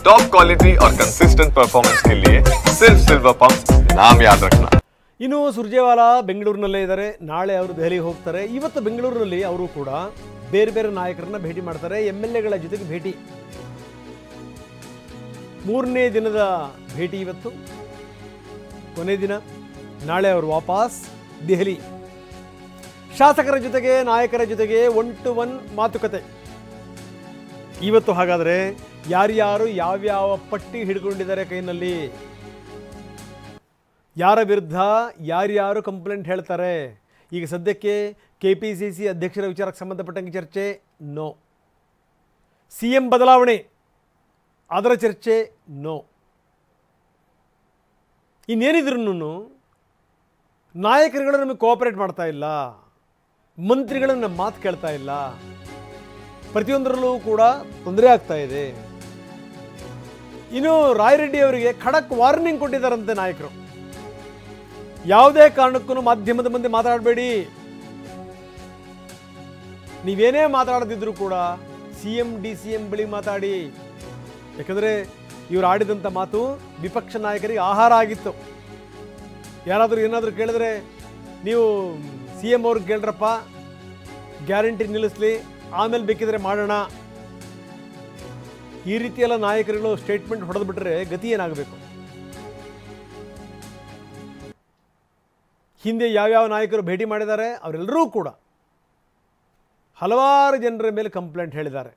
Top quality और consistent performance के लिए सिर्फ सिल्वर पंप नाम याद रखना। ಇನ್ನು ಸುರ್ಜೇವಾಲಾ ಬೆಂಗಳೂರಿನಲ್ಲೇ ಇದ್ದಾರೆ. ನಾಳೆ ಅವರು ದೆಹಲಿಗೆ ಹೋಗ್ತಾರೆ. ಇವತ್ತು ಬೆಂಗಳೂರಿನಲ್ಲಿ ಅವರು ಕೂಡ ಬೇರೆ ಬೇರೆ ನಾಯಕರನ್ನ ಭೇಟಿ ಮಾಡ್ತಾರೆ. MLAಗಳ ಜೊತೆಗೆ ಭೇಟಿ. ಮೂರನೇ ದಿನದ ಭೇಟಿ ಇವತ್ತು, ಕೊನೆ ದಿನ. ನಾಳೆ ಅವರು ವಾಪಸ್ ದೆಹಲಿ. ಶಾಸಕರ ಜೊತೆಗೆ ನಾಯಕರ ಜೊತೆಗೆ 1-to-1 ಮಾತುಕತೆ ಇವತ್ತು. ಹಾಗಾದರೆ ಯಾರ್ಯಾರು ಯಾವ್ಯಾವ ಪಟ್ಟಿ ಹಿಡ್ಕೊಂಡಿದ್ದಾರೆ ಕೈನಲ್ಲಿ, ಯಾರ ವಿರುದ್ಧ ಯಾರ್ಯಾರು ಕಂಪ್ಲೇಂಟ್ ಹೇಳ್ತಾರೆ. ಈಗ ಸದ್ಯಕ್ಕೆ KPCC ಅಧ್ಯಕ್ಷರ ವಿಚಾರಕ್ಕೆ ಸಂಬಂಧಪಟ್ಟಂಗೆ ಚರ್ಚೆ ನೋ. CM ಬದಲಾವಣೆ ಅದರ ಚರ್ಚೆ ನೋ. ಇನ್ನೇನಿದ್ರೂ ನಾಯಕರುಗಳು ನಮಗೆ ಕೋಆಪರೇಟ್ ಮಾಡ್ತಾ ಇಲ್ಲ, ಮಂತ್ರಿಗಳು ನಮ್ಮ ಮಾತು ಕೇಳ್ತಾ ಇಲ್ಲ, ಪ್ರತಿಯೊಂದರಲ್ಲೂ ಕೂಡ ತೊಂದರೆ ಆಗ್ತಾ ಇದೆ. ಇನ್ನು ರಾಯರೆಡ್ಡಿ ಅವರಿಗೆ ಖಡಕ್ ವಾರ್ನಿಂಗ್ ಕೊಟ್ಟಿದ್ದಾರಂತೆ ನಾಯಕರು. ಯಾವುದೇ ಕಾರಣಕ್ಕೂ ಮಾಧ್ಯಮದ ಮುಂದೆ ಮಾತಾಡಬೇಡಿ, ನೀವೇನೇ ಮಾತಾಡದಿದ್ರೂ ಕೂಡ CM DCM ಬಳಿ ಮಾತಾಡಿ. ಯಾಕಂದರೆ ಇವರು ಆಡಿದಂಥ ಮಾತು ವಿಪಕ್ಷ ನಾಯಕರಿಗೆ ಆಹಾರ ಆಗಿತ್ತು. ಯಾರಾದರೂ ಏನಾದರೂ ಕೇಳಿದ್ರೆ ನೀವು CM ಅವ್ರಿಗೆ ಕೇಳ್ರಪ್ಪ, ಗ್ಯಾರಂಟಿ ನಿಲ್ಲಿಸಲಿ, ಆಮೇಲೆ ಬೇಕಿದ್ರೆ ಮಾಡೋಣ. ಈ ರೀತಿಯೆಲ್ಲ ನಾಯಕರುಗಳು ಸ್ಟೇಟ್ಮೆಂಟ್ ಹೊಡೆದ್ಬಿಟ್ರೆ ಗತಿ ಏನಾಗಬೇಕು? ಹಿಂದೆ ಯಾವ್ಯಾವ ನಾಯಕರು ಭೇಟಿ ಮಾಡಿದ್ದಾರೆ ಅವರೆಲ್ಲರೂ ಕೂಡ ಹಲವಾರು ಜನರ ಮೇಲೆ ಕಂಪ್ಲೇಂಟ್ ಹೇಳಿದ್ದಾರೆ.